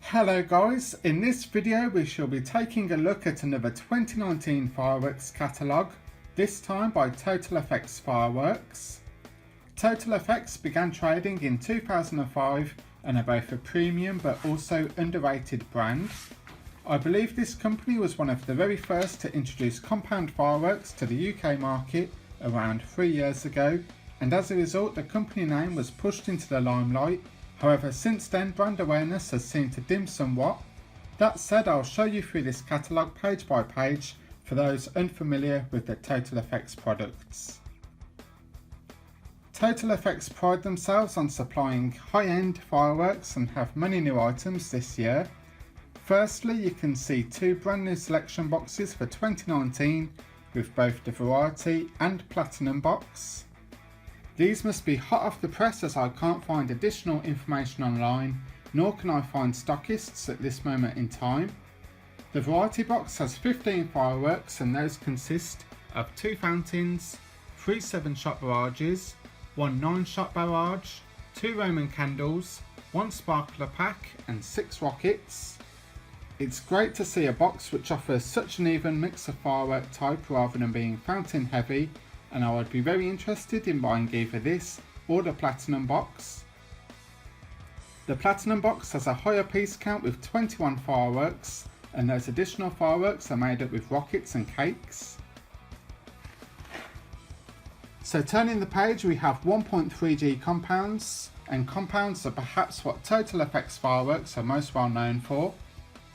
Hello guys, in this video we shall be taking a look at another 2019 fireworks catalogue, this time by Total Effects Fireworks. Total Effects began trading in 2005 and are both a premium but also underrated brand. I believe this company was one of the very first to introduce compound fireworks to the UK market around 3 years ago, and as a result the company name was pushed into the limelight. However, since then brand awareness has seemed to dim somewhat. That said, I'll show you through this catalogue page by page for those unfamiliar with the Total Effects products. Total Effects pride themselves on supplying high-end fireworks and have many new items this year. Firstly, you can see two brand new selection boxes for 2019 with both the Variety and Platinum box. These must be hot off the press as I can't find additional information online, nor can I find stockists at this moment in time. The Variety box has 15 fireworks and those consist of 2 fountains, 3 7-shot barrages, 1 9-shot barrage, 2 Roman candles, 1 sparkler pack and 6 rockets. It's great to see a box which offers such an even mix of firework type rather than being fountain heavy, and I would be very interested in buying either this or the Platinum box. The Platinum box has a higher piece count with 21 fireworks, and those additional fireworks are made up with rockets and cakes. So turning the page, we have 1.3G compounds, and compounds are perhaps what Total Effects fireworks are most well known for.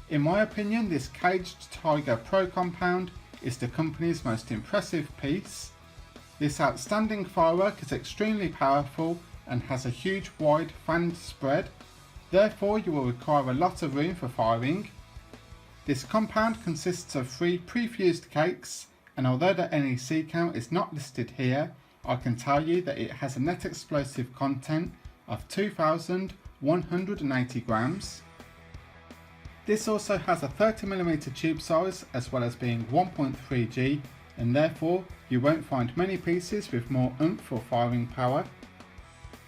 In my opinion, this Caged Tiger Pro compound is the company's most impressive piece. This outstanding firework is extremely powerful and has a huge wide fanned spread, therefore you will require a lot of room for firing. This compound consists of 3 pre-fused cakes, and although the NEC count is not listed here, I can tell you that it has a net explosive content of 2,180 grams. This also has a 30mm tube size as well as being 1.3G, and therefore you won't find many pieces with more oomph or firing power.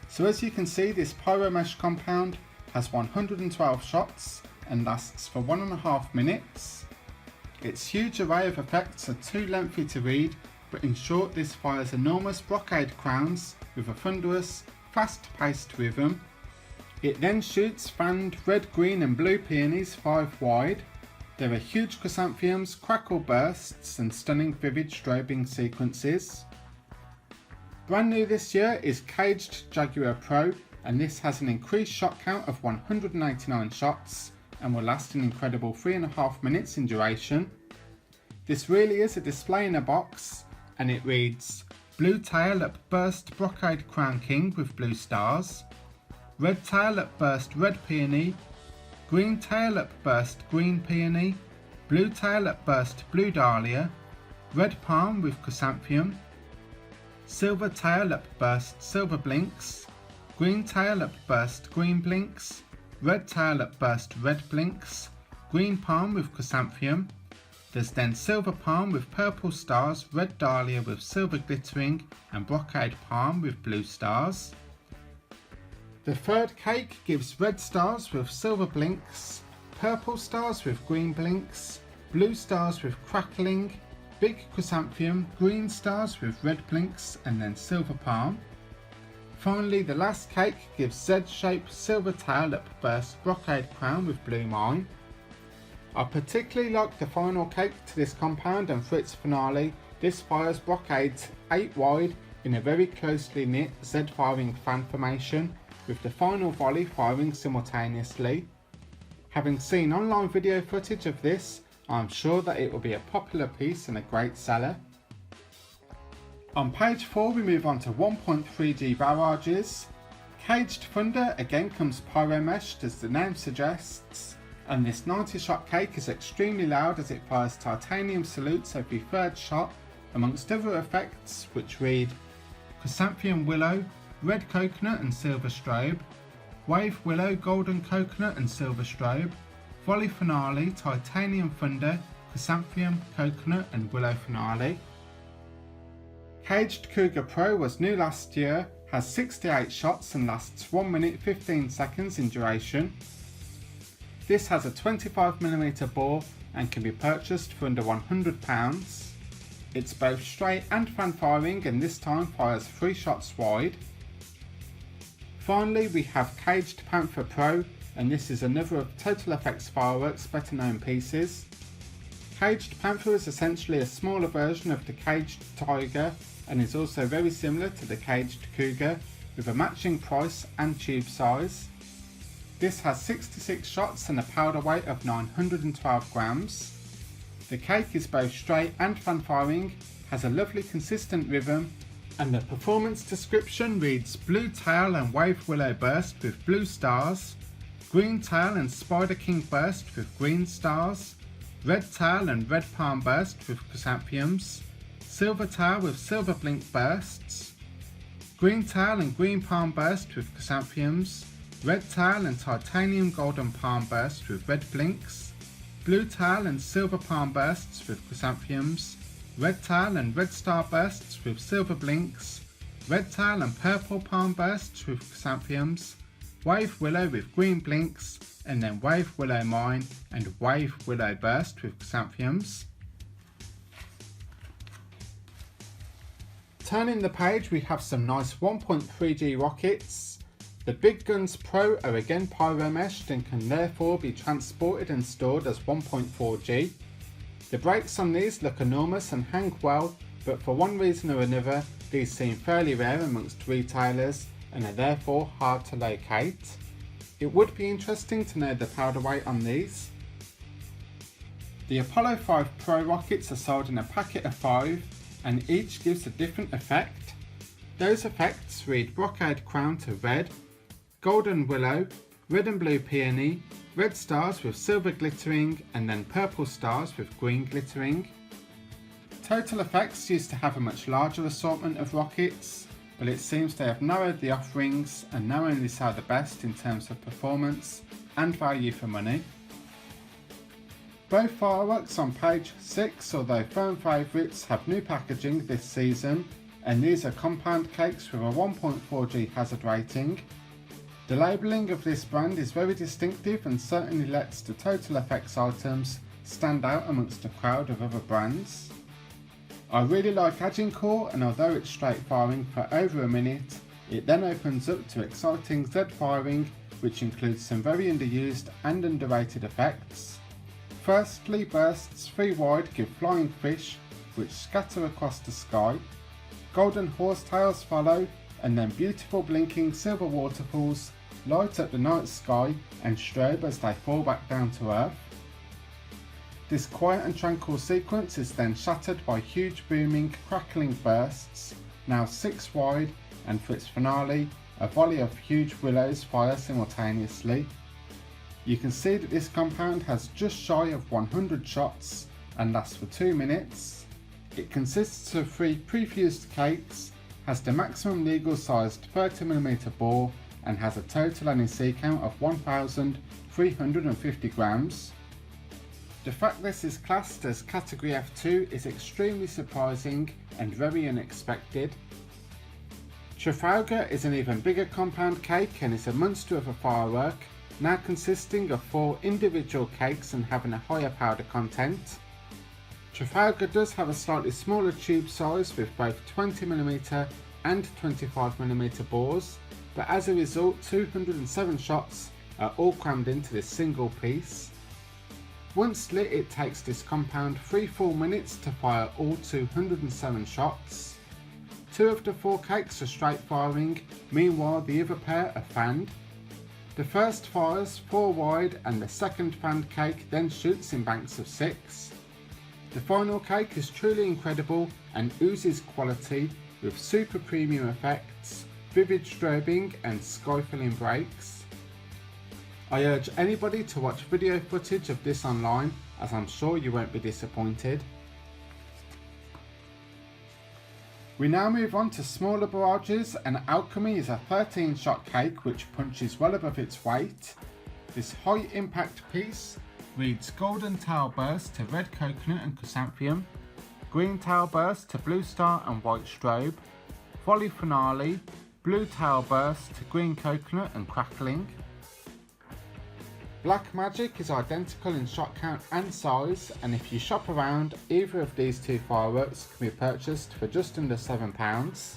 So as you can see, this pyro mesh compound has 112 shots and lasts for 1.5 minutes. Its huge array of effects are too lengthy to read, but in short this fires enormous brocade crowns with a thunderous, fast-paced rhythm. It then shoots fanned red, green and blue peonies 5 wide. There are huge chrysanthemums, crackle bursts and stunning vivid strobing sequences. Brand new this year is Caged Jaguar Pro, and this has an increased shot count of 189 shots and will last an incredible 3.5 minutes in duration. This really is a display in a box, and it reads Blue Tail Upburst Brocade Crown King with blue stars, Red Tail Upburst Red Peony, Green Tail Upburst Green Peony, Blue Tail Upburst Blue Dahlia, Red Palm with Chrysanthemum, Silver Tail Upburst Silver Blinks, Green Tail Upburst Green Blinks, Red Tail Upburst Red Blinks, Green Palm with Chrysanthemum. There's then Silver Palm with purple stars, Red Dahlia with silver glittering and Brocade Palm with blue stars. The third cake gives red stars with silver blinks, purple stars with green blinks, blue stars with crackling, big chrysanthemum, green stars with red blinks and then silver palm. Finally, the last cake gives Z-shaped silver tail upburst brocade crown with blue mine. I particularly like the final cake to this compound, and for its finale, this fires brocades 8 wide in a very closely knit Z-firing fan formation, with the final volley firing simultaneously. Having seen online video footage of this, I am sure that it will be a popular piece and a great seller. On page 4 we move on to 1.3G barrages. Caged Thunder again comes pyro meshed as the name suggests, and this 90-shot cake is extremely loud as it fires titanium salutes every 3rd shot, amongst other effects which read Chrysanthemum Willow, Red Coconut and Silver Strobe, Wave Willow, Golden Coconut and Silver Strobe, Volley Finale, Titanium Thunder, Chrysanthemum, Coconut and Willow Finale. Caged Cougar Pro was new last year, has 68 shots and lasts 1 minute 15 seconds in duration. This has a 25mm bore and can be purchased for under £100. It's both straight and fan firing and this time fires 3 shots wide. Finally we have Caged Panther Pro, and this is another of Total Effects Fireworks better known pieces. Caged Panther is essentially a smaller version of the Caged Tiger and is also very similar to the Caged Cougar with a matching price and tube size. This has 66 shots and a powder weight of 912 grams. The cake is both straight and fan firing, has a lovely consistent rhythm, and the performance description reads blue tail and wave willow burst with blue stars, green tail and spider king burst with green stars, red tail and red palm burst with chrysanthemums, silver tail with silver blink bursts, green tail and green palm burst with chrysanthemums, red tail and titanium golden palm burst with red blinks, blue tail and silver palm bursts with chrysanthemums, red tail and red star bursts with silver blinks, red tail and purple palm bursts with chrysanthemums, wave willow with green blinks, and then wave willow mine and wave willow burst with chrysanthemums. Turning the page, we have some nice 1.3G rockets. The Big Guns Pro are again pyro meshed and can therefore be transported and stored as 1.4G. The brakes on these look enormous and hang well, but for one reason or another these seem fairly rare amongst retailers and are therefore hard to locate. It would be interesting to know the powder weight on these. The Apollo 5 Pro rockets are sold in a packet of 5 and each gives a different effect. Those effects read brocade crown to red, golden willow, red and blue peony, red stars with silver glittering, and then purple stars with green glittering. Total Effects used to have a much larger assortment of rockets, but it seems they have narrowed the offerings and now only sell the best in terms of performance and value for money. Both fireworks on page 6, although firm favourites, have new packaging this season, and these are compound cakes with a 1.4G hazard rating. The labelling of this brand is very distinctive and certainly lets the Total Effects items stand out amongst a crowd of other brands. I really like Agincourt, and although it's straight firing for over a minute, it then opens up to exciting Z firing, which includes some very underused and underrated effects. Firstly, bursts 3 wide give flying fish, which scatter across the sky. Golden horsetails follow, and then beautiful blinking silver waterfalls light up the night sky and strobe as they fall back down to earth. This quiet and tranquil sequence is then shattered by huge booming, crackling bursts, now 6 wide, and for its finale, a volley of huge willows fire simultaneously. You can see that this compound has just shy of 100 shots and lasts for 2 minutes. It consists of 3 prefused cakes, has the maximum legal sized 30mm bore, and has a total NEC count of 1,350 grams. The fact this is classed as category F2 is extremely surprising and very unexpected. Trafalgar is an even bigger compound cake and is a monster of a firework, now consisting of 4 individual cakes and having a higher powder content. Trafalgar does have a slightly smaller tube size with both 20mm and 25mm bores, but as a result 207 shots are all crammed into this single piece. Once lit, it takes this compound 3 full minutes to fire all 207 shots. 2 of the 4 cakes are straight firing, meanwhile the other pair are fanned. The first fires 4 wide and the second fanned cake then shoots in banks of 6. The final cake is truly incredible and oozes quality with super premium effects, vivid strobing and sky-filling breaks. I urge anybody to watch video footage of this online, as I'm sure you won't be disappointed. We now move on to smaller barrages, and Alchemy is a 13-shot cake which punches well above its weight. This high impact piece reads golden tail burst to red coconut and chrysanthemum, green tail burst to blue star and white strobe, volley finale, blue tail burst to green coconut and crackling. Black Magic is identical in shot count and size, and if you shop around, either of these two fireworks can be purchased for just under £7.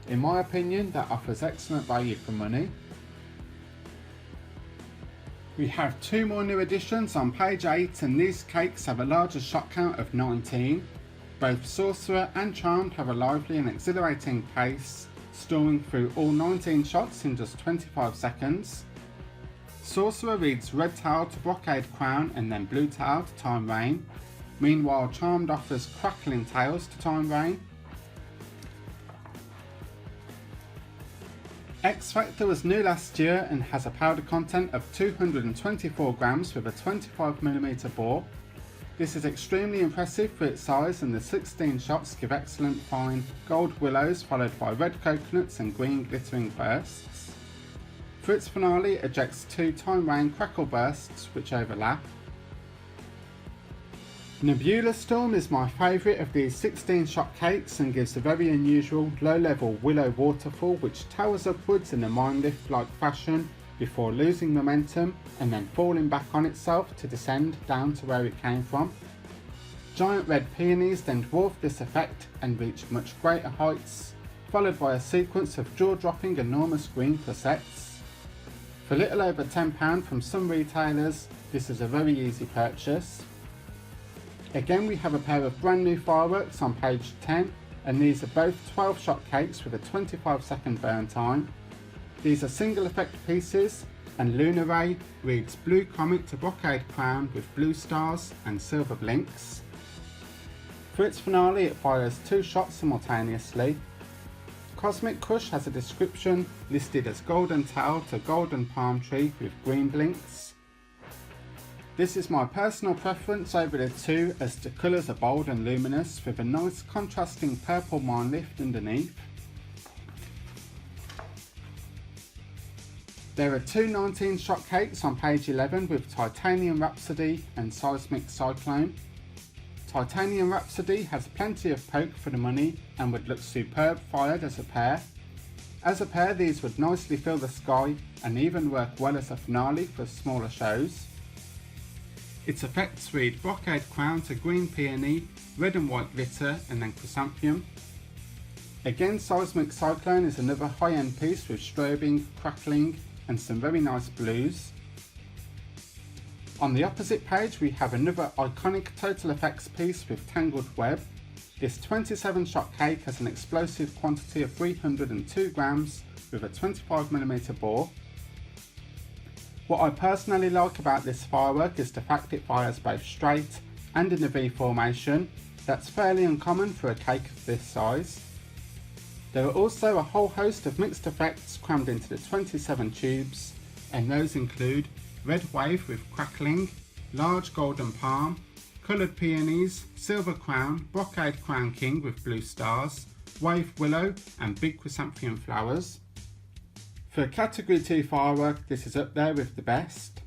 In my opinion, that offers excellent value for money. We have two more new additions on page 8, and these cakes have a larger shot count of 19. Both Sorcerer and Charmed have a lively and exhilarating pace, storming through all 19 shots in just 25 seconds. Sorcerer reads Red Tail to Brocade Crown and then Blue Tail to Time Rain. Meanwhile, Charmed offers Crackling Tails to Time Rain. XFactor was new last year and has a powder content of 224 grams with a 25mm bore. This is extremely impressive for its size, and the 16 shots give excellent fine gold willows followed by red coconuts and green glittering bursts. For its finale, it ejects two Time Rain crackle bursts which overlap. Nebula Storm is my favourite of these 16 shot cakes and gives a very unusual low level willow waterfall which towers upwards in a mind lift like fashion before losing momentum and then falling back on itself to descend down to where it came from. Giant red peonies then dwarf this effect and reach much greater heights, followed by a sequence of jaw-dropping enormous green placettes. For little over £10 from some retailers, this is a very easy purchase. Again, we have a pair of brand new fireworks on page 10, and these are both 12 shot cakes with a 25-second burn time. These are single effect pieces, and Lunar Ray reads Blue Comet to Brocade Crown with blue stars and silver blinks. For its finale, it fires 2 shots simultaneously. Cosmic Kush has a description listed as Golden Tail to Golden Palm Tree with green blinks. This is my personal preference over the two, as the colours are bold and luminous with a nice contrasting purple mine lift underneath. There are two 19 shot cakes on page 11 with Titanium Rhapsody and Seismic Cyclone. Titanium Rhapsody has plenty of poke for the money and would look superb fired as a pair. As a pair, these would nicely fill the sky and even work well as a finale for smaller shows. Its effects read Brocade Crown to Green Peony, Red and White Glitter and then Chrysanthemum. Again, Seismic Cyclone is another high-end piece with strobing, crackling and some very nice blues. On the opposite page we have another iconic Total Effects piece with Tangled Web. This 27 shot cake has an explosive quantity of 302 grams with a 25mm bore. What I personally like about this firework is the fact it fires both straight and in a V formation. That's fairly uncommon for a cake of this size. There are also a whole host of mixed effects crammed into the 27 tubes, and those include Red Wave with Crackling, Large Golden Palm, Coloured Peonies, Silver Crown, Brocade Crown King with blue stars, Wave Willow and Big Chrysanthemum Flowers. For a category 2 firework, this is up there with the best.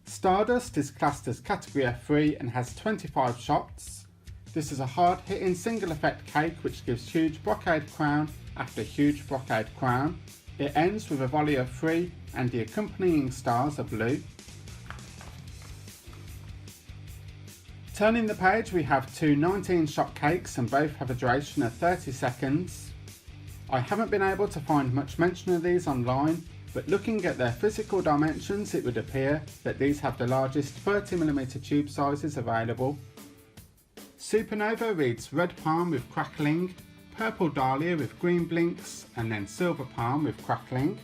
Stardust is classed as category F3 and has 25 shots. This is a hard hitting single effect cake which gives huge brocade crown after huge brocade crown. It ends with a volley of 3 and the accompanying stars are blue. Turning the page, we have two 19 shot cakes and both have a duration of 30 seconds. I haven't been able to find much mention of these online, but looking at their physical dimensions it would appear that these have the largest 30mm tube sizes available. Supernova reads Red Palm with Crackling, Purple Dahlia with green blinks and then Silver Palm with Crackling.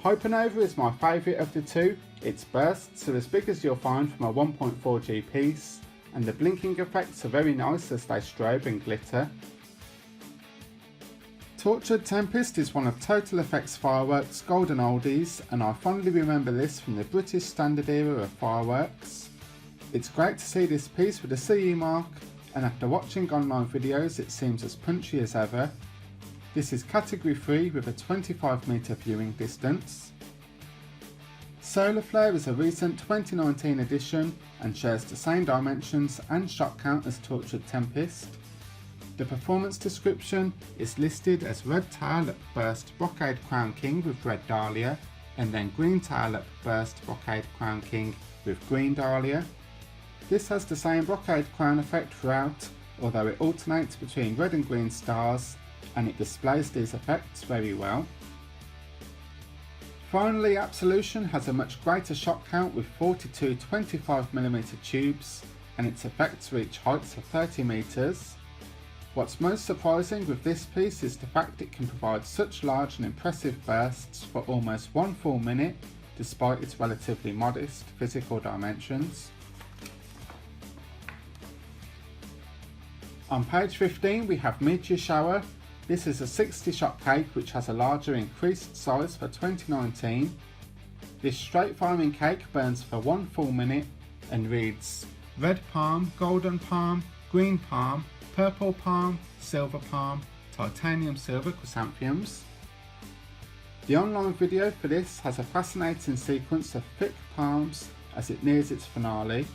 Hypernova is my favourite of the two. Its bursts are as big as you'll find from a 1.4G piece, and the blinking effects are very nice as they strobe and glitter. Tortured Tempest is one of Total Effects Fireworks' golden oldies, and I fondly remember this from the British standard era of fireworks. It's great to see this piece with a CE mark, and after watching online videos it seems as punchy as ever. This is category 3 with a 25m viewing distance. Solar Flare is a recent 2019 edition and shares the same dimensions and shot count as Tortured Tempest. The performance description is listed as Red Tail at Burst Brocade Crown King with Red Dahlia, and then green tail up burst brocade crown king with green dahlia. This has the same brocade crown effect throughout, although it alternates between red and green stars, and it displays these effects very well. Finally, Absolution has a much greater shot count with 42 25mm tubes, and its effects reach heights of 30 meters. What's most surprising with this piece is the fact it can provide such large and impressive bursts for almost 1 full minute, despite its relatively modest physical dimensions. On page 15 we have Meteor Shower. This is a 60 shot cake which has a larger increased size for 2019. This straight firing cake burns for 1 full minute and reads red palm, golden palm, green palm, purple palm, silver palm, titanium silver chrysanthemums. The online video for this has a fascinating sequence of thick palms as it nears its finale.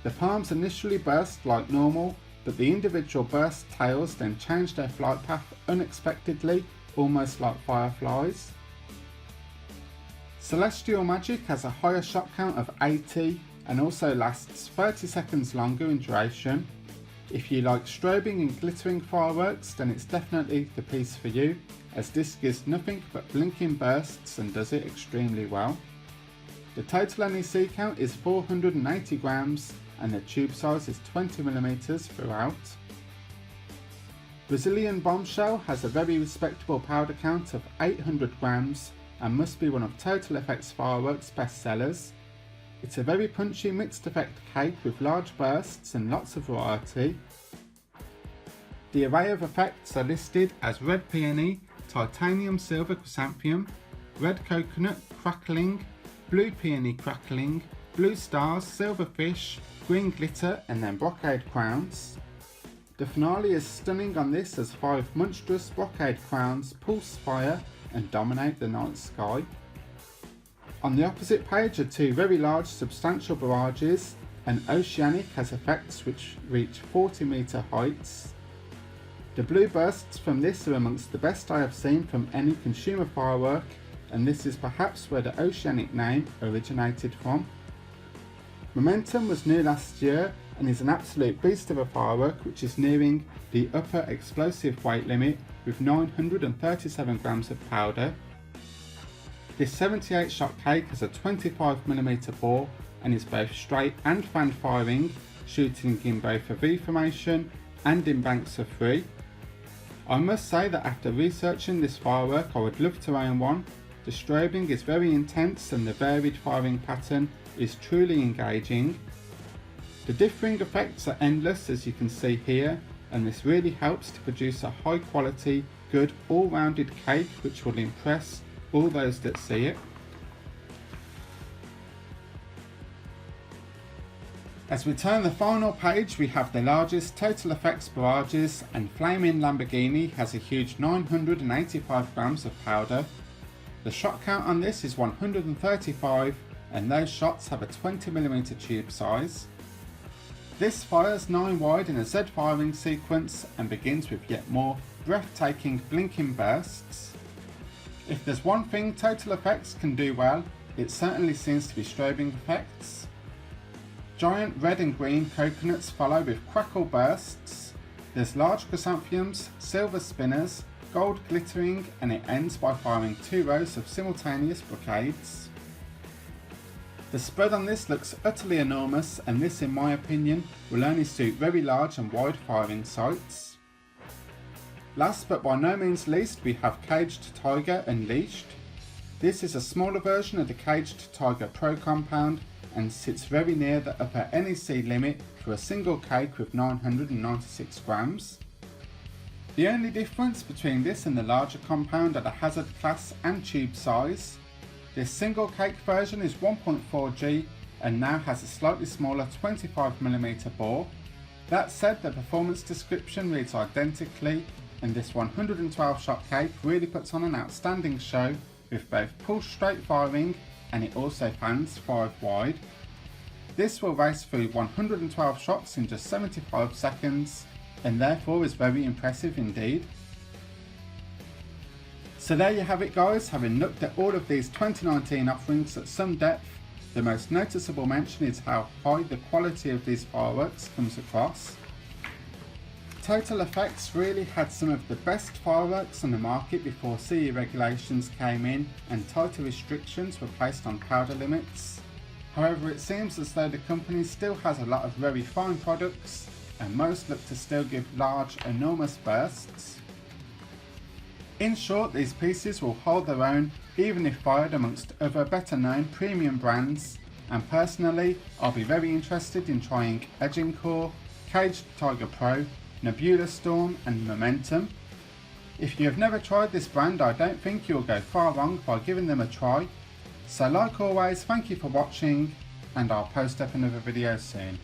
The palms initially burst like normal, but the individual burst tails then change their flight path unexpectedly, almost like fireflies. Celestial Magic has a higher shot count of 80 and also lasts 30 seconds longer in duration. If you like strobing and glittering fireworks, then it's definitely the piece for you, as this gives nothing but blinking bursts and does it extremely well. The total NEC count is 480 grams and the tube size is 20mm throughout. Brazilian Bombshell has a very respectable powder count of 800 grams and must be one of Total Effects Fireworks' best sellers. It's a very punchy mixed effect cake with large bursts and lots of variety. The array of effects are listed as red peony, titanium silver chrysanthemum, red coconut crackling, blue peony crackling, blue stars, silver fish, green glitter and then brocade crowns. The finale is stunning on this as 5 monstrous brocade crowns pulse fire and dominate the night sky. On the opposite page are 2 very large substantial barrages, and Oceanic has effects which reach 40 meter heights. The blue bursts from this are amongst the best I have seen from any consumer firework, and this is perhaps where the Oceanic name originated from. Momentum was new last year and is an absolute beast of a firework which is nearing the upper explosive weight limit with 937 grams of powder. This 78 shot cake has a 25mm bore and is both straight and fan firing, shooting in both a V formation and in banks of 3. I must say that after researching this firework I would love to own one. The strobing is very intense and the varied firing pattern is truly engaging. The differing effects are endless as you can see here, and this really helps to produce a high quality, good all-rounded cake which will impress all those that see it. As we turn the final page we have the largest Total Effects barrages, and Flaming Lamborghini has a huge 985 grams of powder. The shot count on this is 135 and those shots have a 20mm tube size. This fires 9 wide in a Z firing sequence and begins with yet more breathtaking blinking bursts. If there's one thing Total Effects can do well, it certainly seems to be strobing effects. Giant red and green coconuts follow with crackle bursts. There's large chrysanthemums, silver spinners, gold glittering, and it ends by firing 2 rows of simultaneous brocades. The spread on this looks utterly enormous, and this in my opinion will only suit very large and wide firing sights. Last but by no means least we have Caged Tiger Unleashed. This is a smaller version of the Caged Tiger Pro compound and sits very near the upper NEC limit for a single cake with 996 grams. The only difference between this and the larger compound are the hazard class and tube size. This single cake version is 1.4G and now has a slightly smaller 25mm bore. That said, the performance description reads identically, and this 112 shot cake really puts on an outstanding show with both pulse straight firing and it also fans 5 wide. This will race through 112 shots in just 75 seconds and therefore is very impressive indeed. So there you have it guys, having looked at all of these 2019 offerings at some depth, the most noticeable mention is how high the quality of these fireworks comes across. Total Effects really had some of the best fireworks on the market before CE regulations came in and tighter restrictions were placed on powder limits. However, it seems as though the company still has a lot of very fine products and most look to still give large, enormous bursts. In short, these pieces will hold their own even if fired amongst other better known premium brands, and personally I'll be very interested in trying Agincourt, Caged Tiger Pro, Nebula Storm and Momentum. If you have never tried this brand, I don't think you'll go far wrong by giving them a try. So like always, thank you for watching and I'll post up another video soon.